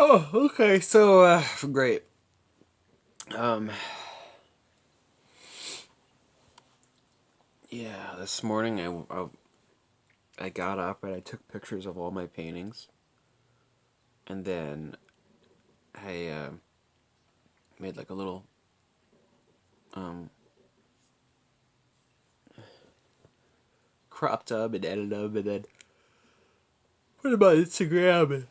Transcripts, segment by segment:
Oh, okay. So, great. Um, yeah, this morning I got up and I took pictures of all my paintings, and then I made like a little um crop tub and edited them, and then put them on Instagram,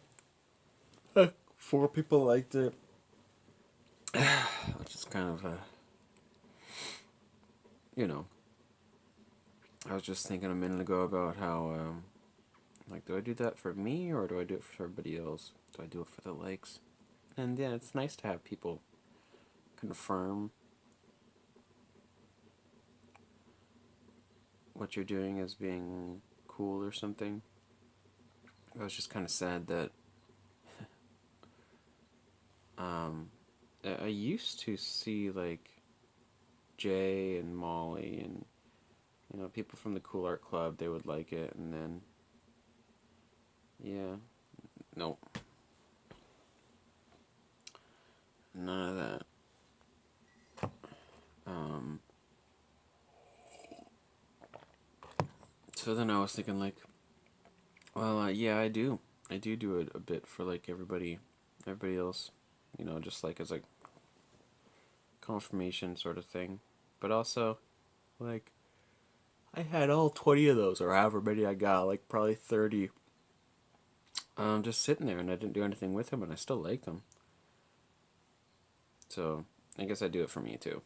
and four people liked it, which is kind of you know. I was just thinking a minute ago about how like, do I do that for me or do I do it for everybody else? Do I do it for the likes? And yeah, it's nice to have people confirm what you're doing as being cool or something. I was just kind of sad that um, I used to see like Jay and Molly and people from the Cool Art Club. They would like it, and then yeah, nope, none of that. Um, so then I was thinking like, well, yeah, I do it a bit for like everybody else, just like as like confirmation sort of thing, but also like I had all 20 of those, or however many I got, like probably 30, just sitting there, and I didn't do anything with them, and I still like them. So I guess I do it for me too.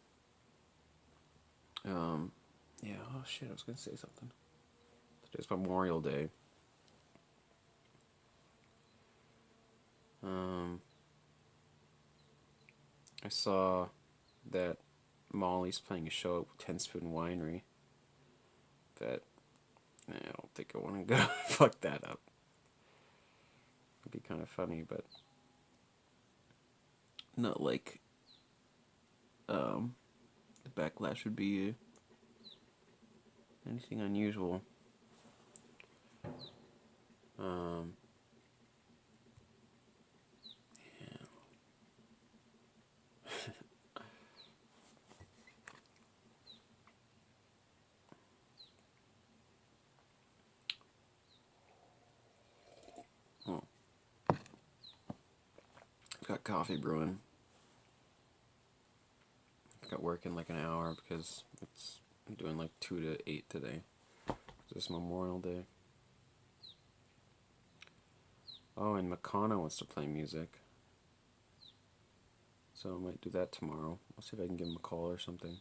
Um, yeah. Oh shit! I was gonna say something. Today's Memorial Day. Um, I saw that Molly's playing a show at Ten Spoon Winery. That I don't think I want to go. Fuck that up. It'd be kind of funny, but not like um, the backlash would be anything unusual. Um, yeah. Oh, got coffee brewing. Got work in like an hour because I'm doing like 2 to 8 today. It's Memorial Day. Oh, and Makana wants to play music, so I might do that tomorrow. I'll see if I can give him a call or something.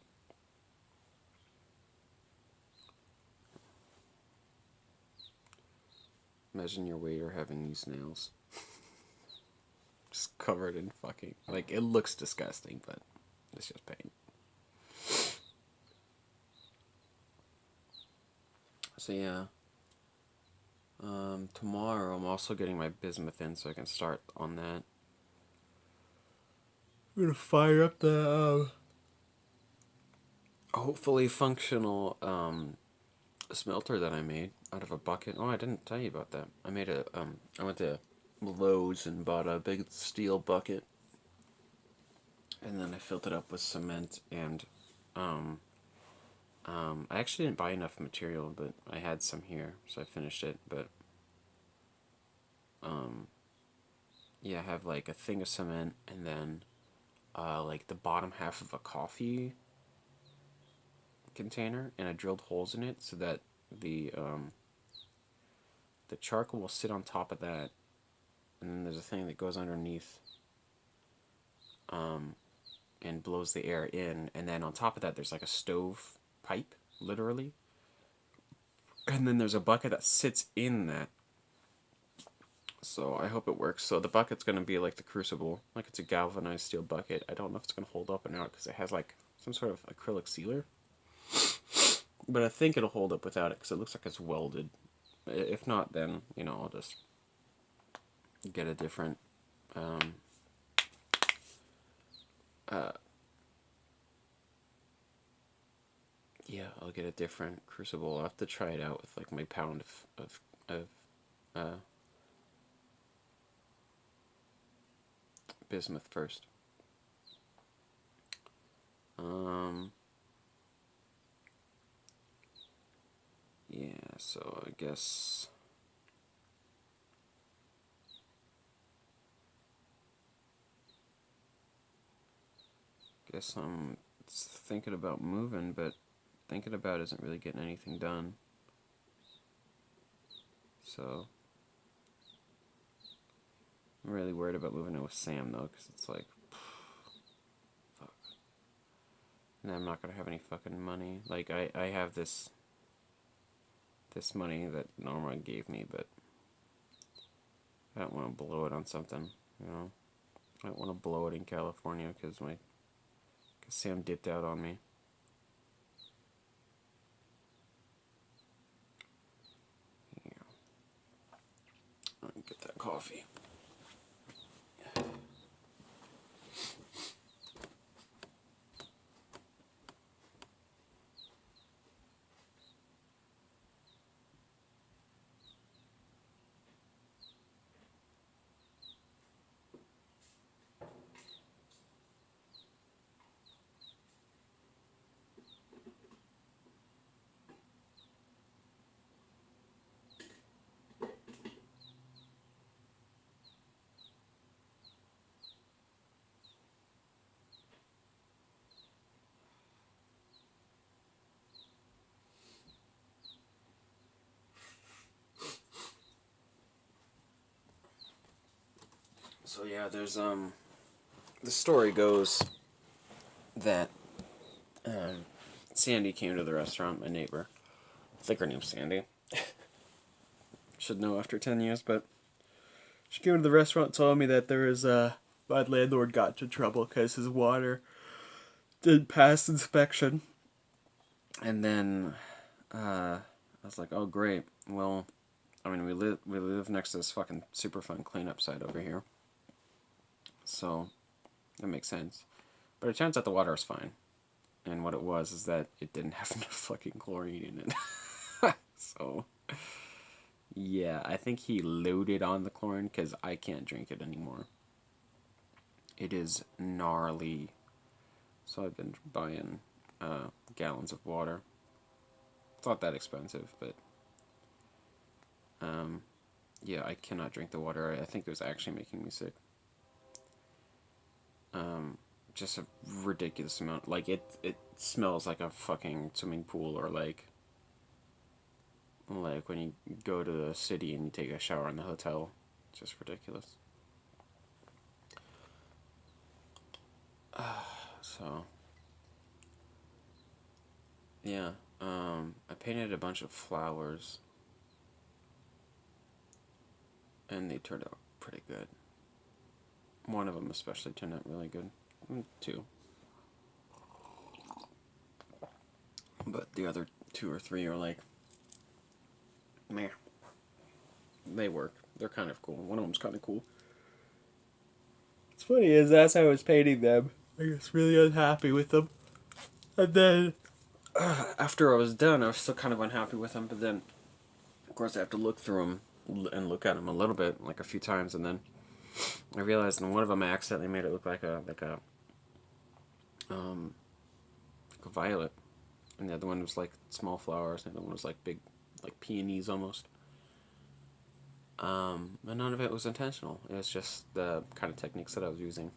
Imagine your waiter having these nails, just covered in fucking like it looks disgusting, but it's just paint. So yeah, tomorrow I'm also getting my bismuth in, so I can start on that. I'm gonna fire up the hopefully functional smelter that I made out of a bucket. Oh, I didn't tell you about that. I went to Lowe's and bought a big steel bucket, and then I filled it up with cement and um I actually didn't buy enough material, but I had some here, so I finished it. But um yeah, I have like a thing of cement and then like the bottom half of a coffee container, and I drilled holes in it so that the um the charcoal will sit on top of that, and then there's a thing that goes underneath um, and blows the air in, and then on top of that there's like a stove pipe, literally, and then there's a bucket that sits in that. So I hope it works. So the bucket's gonna be like the crucible, like it's a galvanized steel bucket. I don't know if it's gonna hold up or not because it has like some sort of acrylic sealer, but I think it'll hold up without it because it looks like it's welded. If not, then I'll just get a different um, uh, yeah, I'll get a different crucible. I'll have to try it out with like my pound of uh, bismuth first. Yeah, so I guess I'm thinking about moving, but thinking about isn't really getting anything done. So I'm really worried about moving in with Sam though, because it's like, fuck. And I'm not gonna have any fucking money. Like I have this money that Norma gave me, but I don't want to blow it on something, you know. I don't want to blow it in California because Sam dipped out on me. Yeah. Let me get that coffee. So yeah, there's the story goes that Sandy came to the restaurant, my neighbor. I think her name's Sandy. Should know after 10 years, but she came to the restaurant, told me that there is my landlord got into trouble because his water didn't pass inspection. And then I was like, oh great. Well, I mean, we live next to this fucking super fun cleanup site over here, so that makes sense. But it turns out the water is fine, and what it was is that it didn't have enough fucking chlorine in it. So yeah, I think he loaded on the chlorine because I can't drink it anymore. It is gnarly. So I've been buying gallons of water. It's not that expensive, but yeah, I cannot drink the water. I think it was actually making me sick. Just a ridiculous amount. Like it smells like a fucking swimming pool, or like when you go to the city and you take a shower in the hotel. It's just ridiculous. So yeah, I painted a bunch of flowers, and they turned out pretty good. One of them especially turned out really good. Two. But the other two or three are like, meh. They work. They're kind of cool. One of them's kind of cool. What's funny is as I was painting them, I was really unhappy with them. And then, after I was done, I was still kind of unhappy with them. But then, of course, I have to look through them and look at them a little bit, like a few times, and then I realized in one of them I accidentally made it look like a violet, and the other one was like small flowers, and the other one was like big, like peonies almost. And none of it was intentional. It was just the kind of techniques that I was using.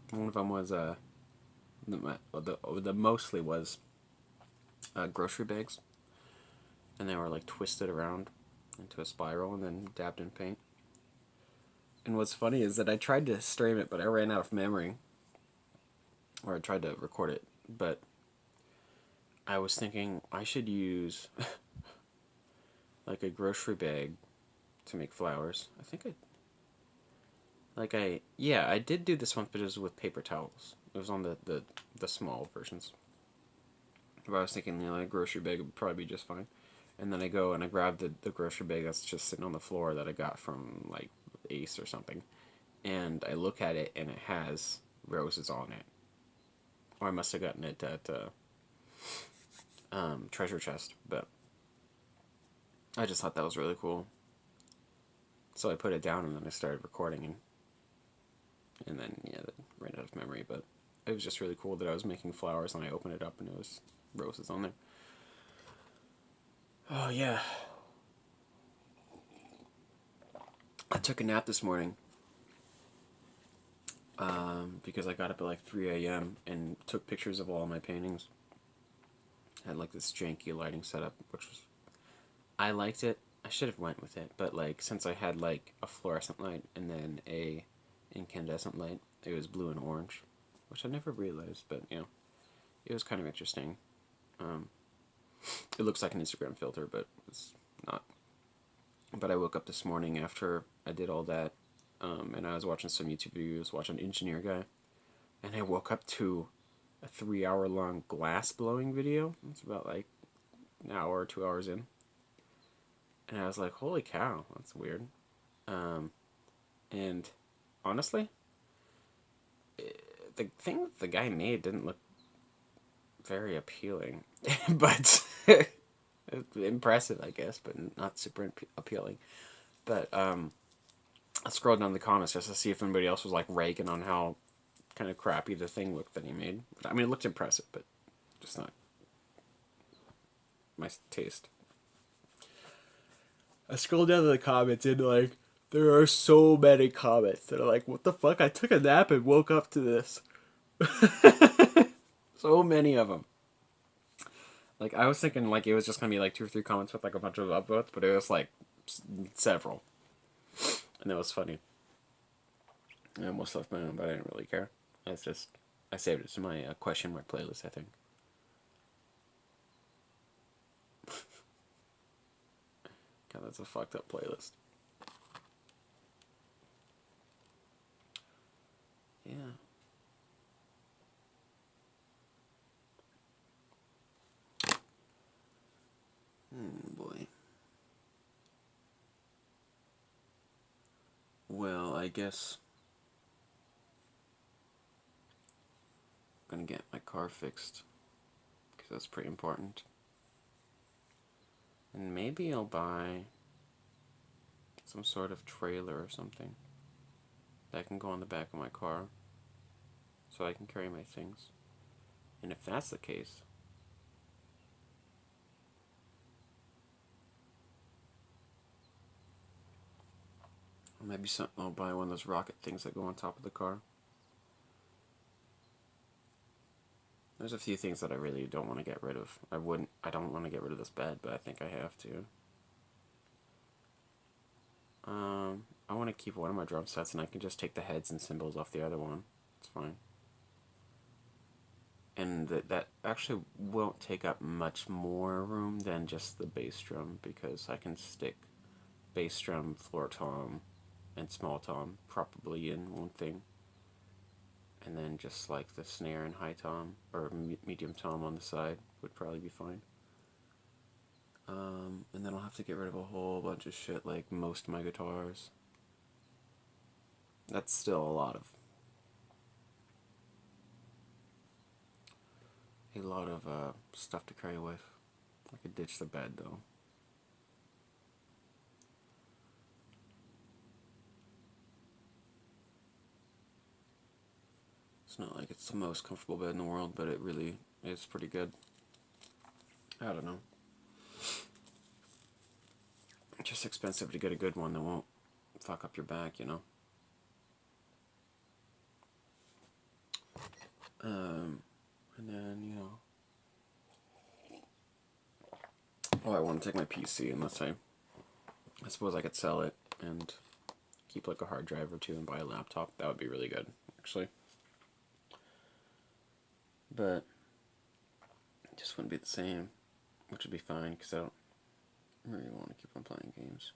One of them was the mostly was grocery bags, and they were like twisted around into a spiral and then dabbed in paint. And what's funny is that I tried to stream it, but I ran out of memory, or I tried to record it, but I was thinking I should use like a grocery bag to make flowers. I did do this once, but it was with paper towels. It was on the small versions. But I was thinking, a grocery bag would probably be just fine. And then I go and I grab the grocery bag that's just sitting on the floor that I got from, like, Ace or something. And I look at it, and it has roses on it. Or I must have gotten it at Treasure Chest. But I just thought that was really cool. So I put it down, and then I started recording. And And then, yeah, that ran out of memory, but it was just really cool that I was making flowers and I opened it up and it was roses on there. Oh, yeah. I took a nap this morning because I got up at like 3 a.m. and took pictures of all my paintings. I had like this janky lighting setup, which was, I liked it. I should have went with it, but like since I had like a fluorescent light and then a incandescent light, it was blue and orange, which I never realized, but you know, it was kind of interesting. Um, it looks like an Instagram filter, but it's not. But I woke up this morning after I did all that, and I was watching some YouTube videos, watching Engineer Guy, and I woke up to a 3 hour long glass blowing video. It's about like an hour or 2 hours in. And I was like, holy cow, that's weird. Um, and honestly, the thing that the guy made didn't look very appealing, but impressive, I guess, but not super appealing. But I scrolled down the comments just to see if anybody else was like ragging on how kind of crappy the thing looked that he made. I mean, it looked impressive, but just not my taste. I scrolled down to the comments and like there are so many comments that are like, "What the fuck? I took a nap and woke up to this." So many of them. Like I was thinking, like it was just gonna be like 2 or 3 comments with like a bunch of upvotes, but it was like several, and it was funny. I almost left my own, but I didn't really care. It's just I saved it to my question mark playlist, I think. God, that's a fucked up playlist. Yeah. Boy. Well, I guess I'm gonna get my car fixed because that's pretty important. And maybe I'll buy some sort of trailer or something that can go on the back of my car so I can carry my things. And if that's the case, maybe I'll buy one of those rocket things that go on top of the car. There's a few things that I really don't want to get rid of. I don't want to get rid of this bed, but I think I have to. I want to keep one of my drum sets and I can just take the heads and cymbals off the other one. It's fine. And that actually won't take up much more room than just the bass drum because I can stick bass drum, floor tom, and small tom probably in one thing. And then just like the snare and high tom or medium tom on the side would probably be fine. And then I'll have to get rid of a whole bunch of shit like most of my guitars. That's still a lot of stuff to carry with. I could ditch the bed though. It's not like it's the most comfortable bed in the world, but it really is pretty good. I don't know. It's just expensive to get a good one that won't fuck up your back, you know? And then, you know... Oh, I want to take my PC unless I suppose I could sell it and keep like a hard drive or two and buy a laptop. That would be really good, actually. But it just wouldn't be the same, which would be fine because I don't really want to keep on playing games.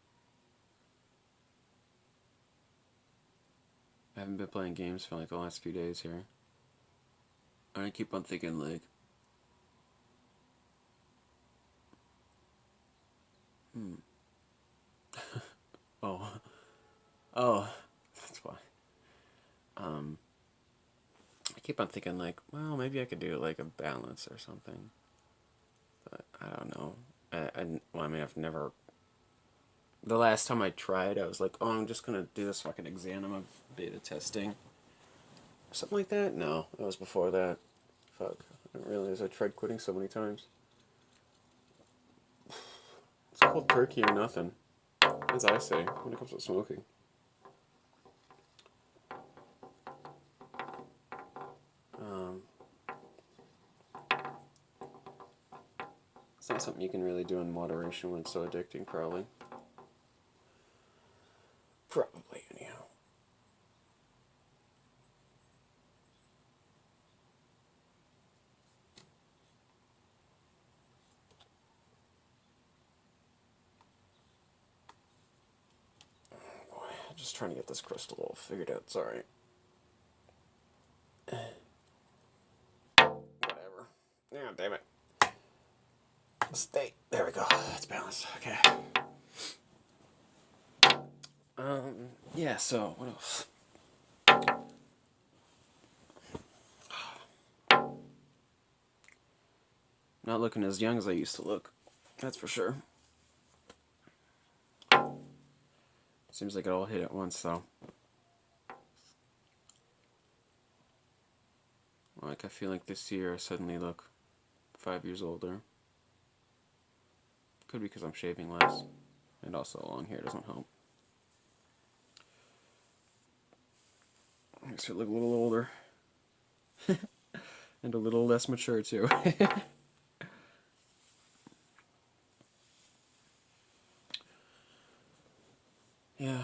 I haven't been playing games for like the last few days here. And I keep on thinking like, oh, oh, that's why. I keep on thinking like, well, maybe I could do like a balance or something. But I don't know. Well, I mean, I've never. The last time I tried, I was like, oh, I'm just gonna do this fucking exam of beta testing. Something like that? No, that was before that. Fuck. I didn't realize I tried quitting so many times. It's cold turkey or nothing, as I say, when it comes to smoking. Um, it's not something you can really do in moderation when it's so addicting, probably. Probably, anyhow. Boy, I'm just trying to get this crystal all figured out. Sorry. Whatever. Yeah, damn it. Stay. There we go. It's balanced. Okay. Yeah, so, what else? Not looking as young as I used to look. That's for sure. Seems like it all hit at once, though. Like, I feel like this year I suddenly look 5 years older. Could be because I'm shaving less. And also, long hair doesn't help. Makes me look a little older. And a little less mature, too. Yeah.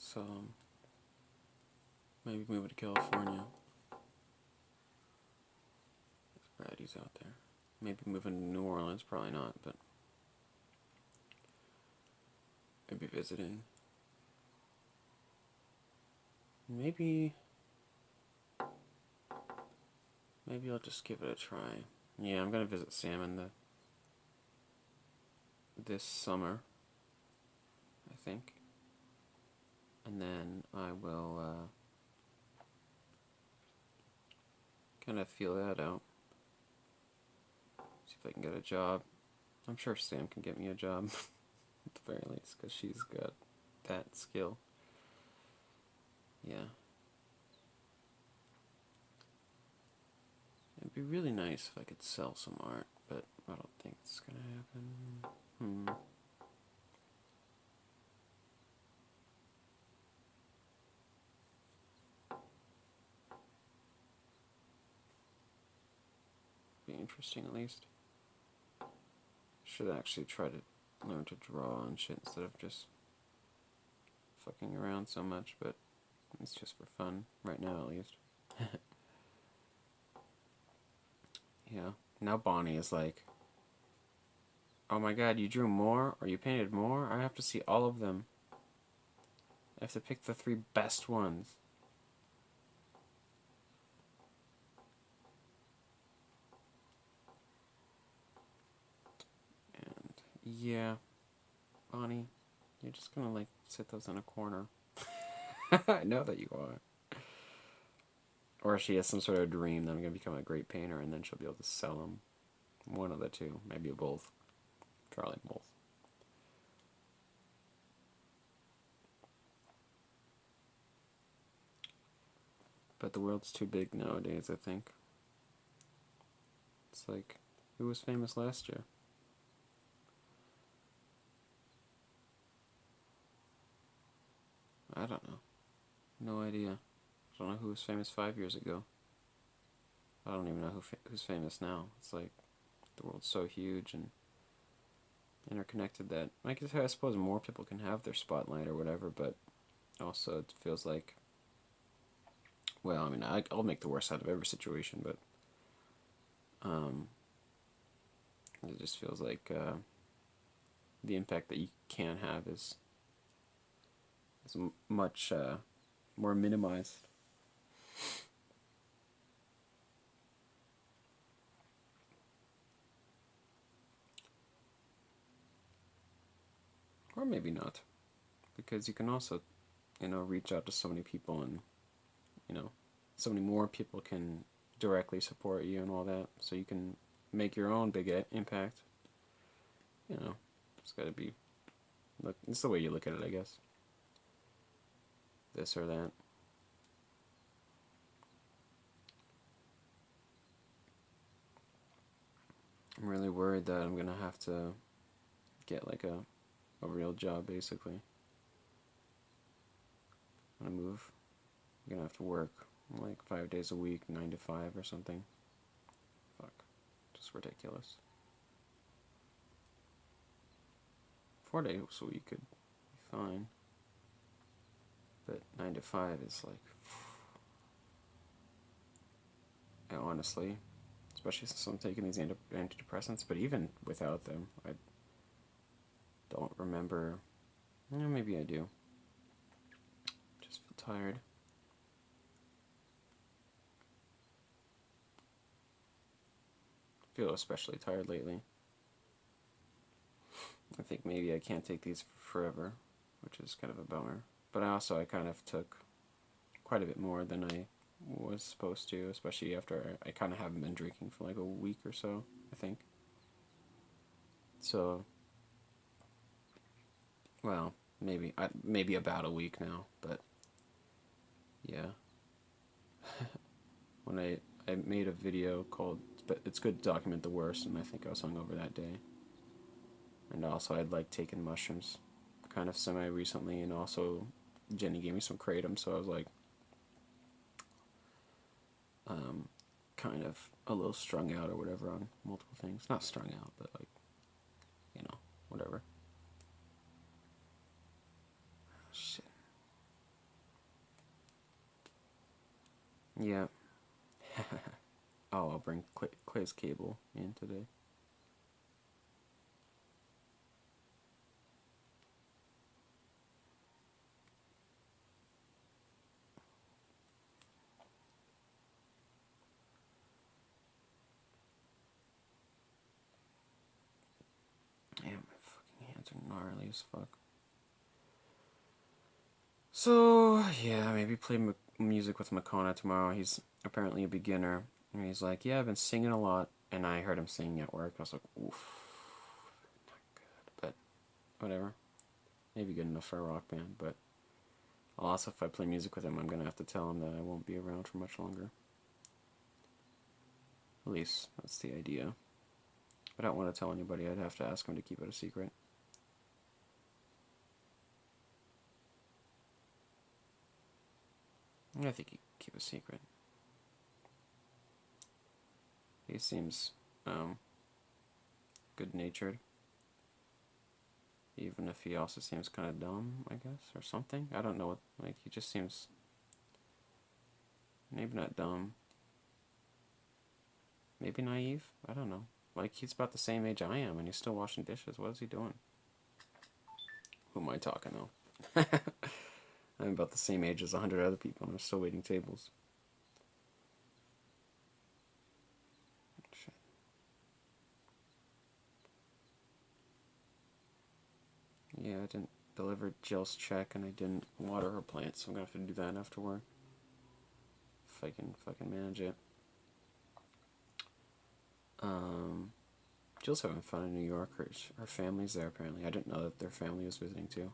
So, maybe moving to California. There's baddies out there. Maybe moving to New Orleans, probably not, but maybe visiting. Maybe I'll just give it a try. Yeah, I'm gonna visit Sam in this summer, I think, and then I will kind of feel that out. See if I can get a job. I'm sure Sam can get me a job at the very least, because she's got that skill. Yeah. It'd be really nice if I could sell some art, but I don't think it's gonna happen. Be interesting at least. Should actually try to learn to draw and shit instead of just fucking around so much, but it's just for fun, right now at least. Yeah. Now Bonnie is like, oh my god, you drew more? Or you painted more? I have to see all of them. I have to pick the 3 best ones. And yeah, Bonnie, you're just gonna like sit those in a corner. I know that you are. Or she has some sort of dream that I'm gonna become a great painter and then she'll be able to sell them. One of the two, maybe both. Probably both. But the world's too big nowadays, I think. It's like, who was famous last year? I don't know. No idea. I don't know who was famous 5 years ago. I don't even know who's famous now. It's like, the world's so huge and interconnected that I suppose more people can have their spotlight or whatever, but also it feels like, well, I mean, I'll make the worst out of every situation, but it just feels like the impact that you can have is much more minimized. Or maybe not, because you can also reach out to so many people, and so many more people can directly support you and all that, so you can make your own big impact. It's got to be, look, it's the way you look at it, I guess. This or that. I'm really worried that I'm gonna have to get like a real job, basically. When I move, I'm gonna have to work like 5 days a week, 9 to 5 or something. Fuck. Just ridiculous. 4 days a week could be fine. But 9 to 5 is like... honestly, especially since I'm taking these antidepressants, but even without them, I don't remember... maybe I do. Just feel tired. I feel especially tired lately. I think maybe I can't take these forever, which is kind of a bummer. But I kind of took quite a bit more than I was supposed to, especially after I kind of haven't been drinking for like a week or so, I think. So, well, maybe about a week now, but yeah. When I made a video called "It's Good to Document the Worst," and I think I was hungover that day. And also I'd like taken mushrooms kind of semi-recently, and also Jenny gave me some kratom, so I was like kind of a little strung out or whatever on multiple things. Not strung out, but like, whatever. Shit. Yeah. Oh, I'll bring Clay's cable in today. Yeah, my fucking hands are gnarly as fuck. So, yeah, maybe play music with Makona tomorrow. He's apparently a beginner. And he's like, yeah, I've been singing a lot. And I heard him singing at work. I was like, oof, not good. But whatever. Maybe good enough for a rock band. But also, if I play music with him, I'm going to have to tell him that I won't be around for much longer. At least, that's the idea. I don't want to tell anybody. I'd have to ask him to keep it a secret. I think he can keep a secret. He seems good-natured. Even if he also seems kind of dumb, I guess, or something. I don't know what, like, he just seems, maybe not dumb. Maybe naive? I don't know. Like, he's about the same age I am, and he's still washing dishes. What is he doing? Who am I talking, though? I'm about the same age as 100 other people, and I'm still waiting tables. Shit. Yeah, I didn't deliver Jill's check, and I didn't water her plants, so I'm gonna have to do that after work. If I can fucking manage it. Jill's having fun in New York. Her family's there, apparently. I didn't know that their family was visiting, too.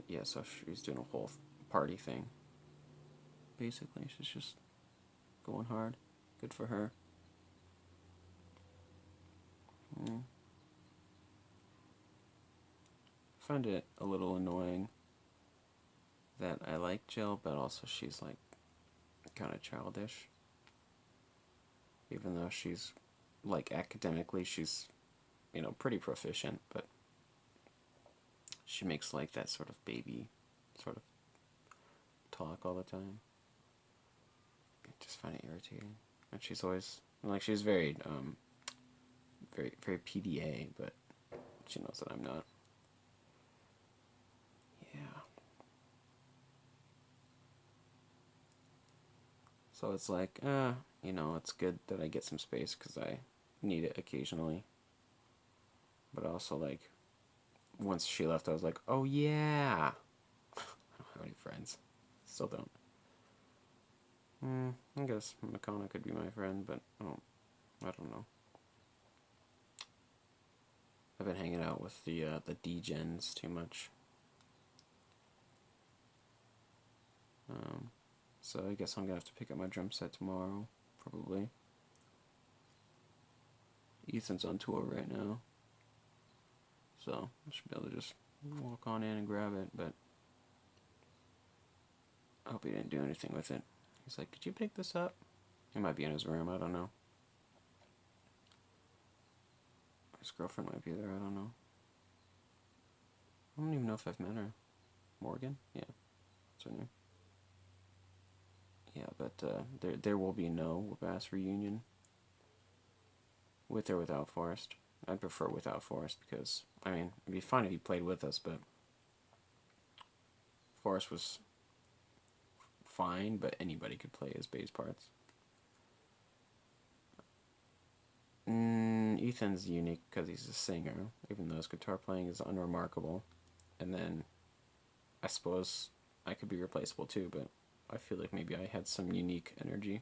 Yeah, so she's doing a whole party thing. Basically, she's just going hard. Good for her. I find it a little annoying that I like Jill, but also she's like kind of childish. Even though she's like academically, she's pretty proficient, but she makes like that sort of baby sort of talk all the time. I just find it irritating. And she's always like, she's very very PDA, but she knows that I'm not. Yeah. So it's like, it's good that I get some space because I need it occasionally. But also, like, once she left, I was like, oh yeah, have any friends. Still don't. I guess Makana could be my friend, but I don't know. I've been hanging out with the D-gens too much. So I guess I'm gonna have to pick up my drum set tomorrow, probably. Ethan's on tour right now, so I should be able to just walk on in and grab it, but I hope he didn't do anything with it. He's like, could you pick this up? It might be in his room, I don't know. His girlfriend might be there, I don't know. I don't even know if I've met her. Morgan? Yeah, that's her name. Yeah, but there will be no Bass reunion. With or without Forrest. I'd prefer without Forrest because, I mean, it'd be fine if he played with us, but Forrest was fine, but anybody could play his bass parts. Ethan's unique because he's a singer, even though his guitar playing is unremarkable. And then, I suppose I could be replaceable too, but I feel like maybe I had some unique energy.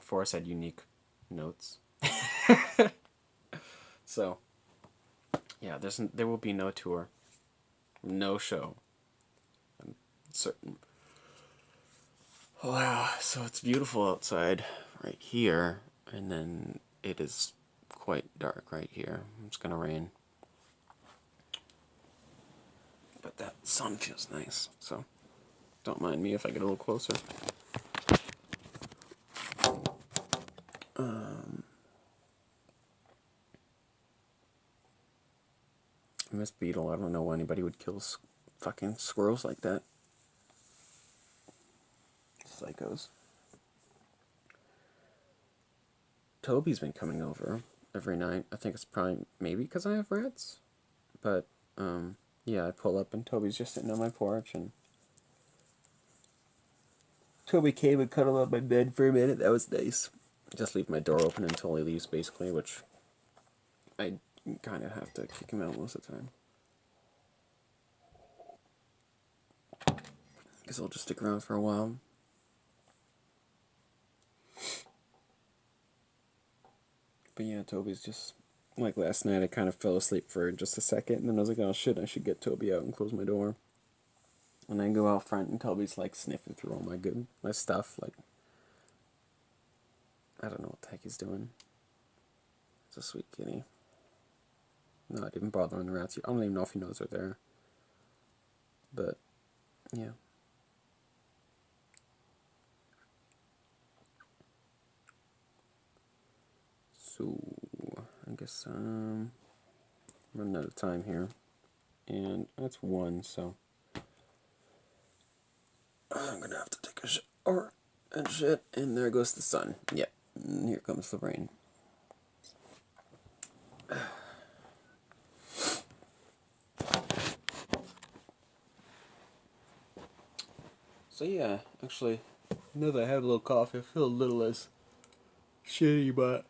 Forrest had unique notes. So, yeah, there will be no tour, no show. I'm certain. Wow, so it's beautiful outside right here, and then it is quite dark right here. It's gonna rain. But that sun feels nice, so don't mind me if I get a little closer. Miss Beetle, I don't know why anybody would kill fucking squirrels like that. Psychos. Toby's been coming over every night. I think it's probably maybe because I have rats. But, yeah, I pull up and Toby's just sitting on my porch and Toby came and cuddled on my bed for a minute. That was nice. Just leave my door open until he leaves, basically, which I kind of have to kick him out most of the time. Guess I'll just stick around for a while. But yeah, Toby's just, like last night, I kind of fell asleep for just a second, and then I was like, oh shit, I should get Toby out and close my door. And I go out front, and Toby's like sniffing through all my stuff, like, I don't know what the heck he's doing. It's a sweet kitty. Not even bothering the rats. I don't even know if he knows they're there. But, yeah. So, I guess, running out of time here. And that's 1, so I'm gonna have to take a shower and shit. And there goes the sun. Yep. And here comes the rain. So yeah, actually, now that I have a little coffee, I feel a little less shitty, but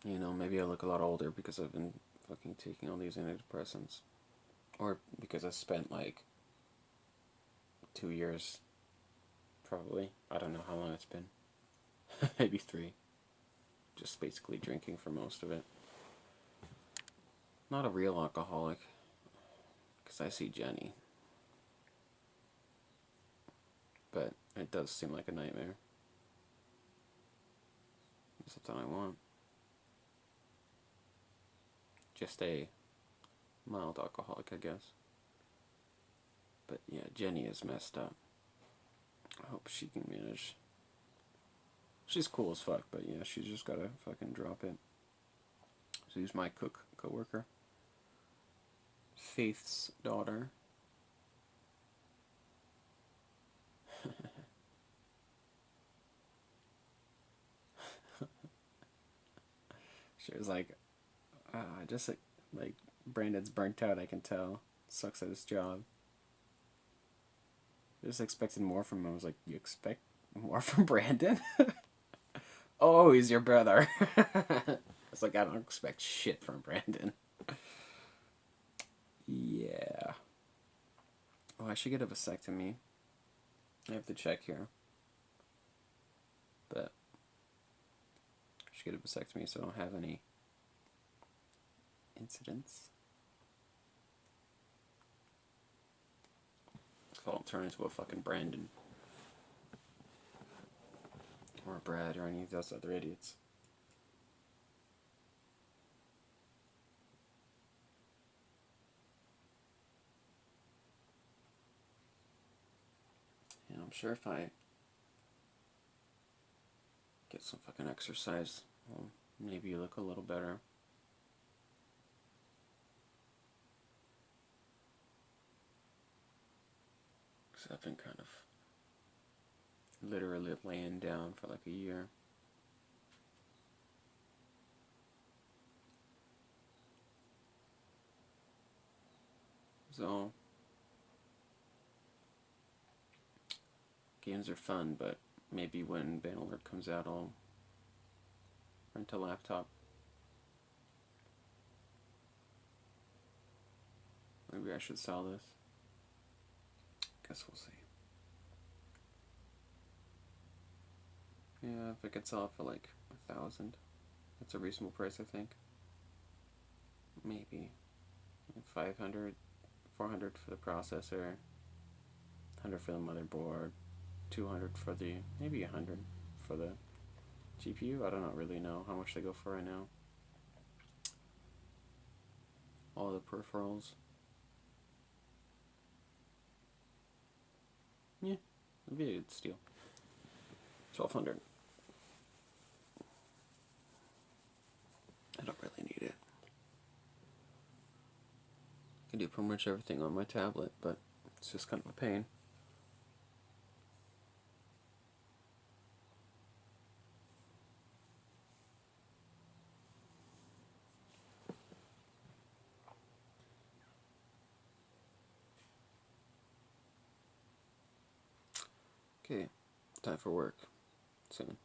you know, maybe I look a lot older because I've been fucking taking all these antidepressants. Or because I spent like 2 years, probably. I don't know how long it's been. Maybe 3. Just basically drinking for most of it. Not a real alcoholic. Because I see Jenny. But it does seem like a nightmare. That's what I want. Just a mild alcoholic, I guess. But yeah, Jenny is messed up. I hope she can manage. She's cool as fuck, but yeah, she's just gotta fucking drop it. So who's my co-worker? Faith's daughter. She was like, just like Brandon's burnt out, I can tell. Sucks at his job. Just expected more from him. I was like, you expect more from Brandon? Oh, he's your brother. was like, I don't expect shit from Brandon. Yeah. Oh, I should get a vasectomy. I have to check here. But I should get a vasectomy so I don't have any incidents. So I don't turn into a fucking Brandon. Or Brad or any of those other idiots. And I'm sure if I get some fucking exercise, well, maybe you look a little better. Because I've been kind of literally laying down for like a year. So, games are fun, but maybe when Bannerlord comes out, I'll rent a laptop. Maybe I should sell this. Guess we'll see. Yeah, if I could sell it for like 1,000, that's a reasonable price, I think. Maybe 500, 400 for the processor, 100 for the motherboard, 200 for the, maybe 100 for the GPU. I don't really know how much they go for right now. All the peripherals. Yeah, it'd be a good steal. 1,200. I don't really need it. I can do pretty much everything on my tablet, but it's just kind of a pain. Okay, time for work soon.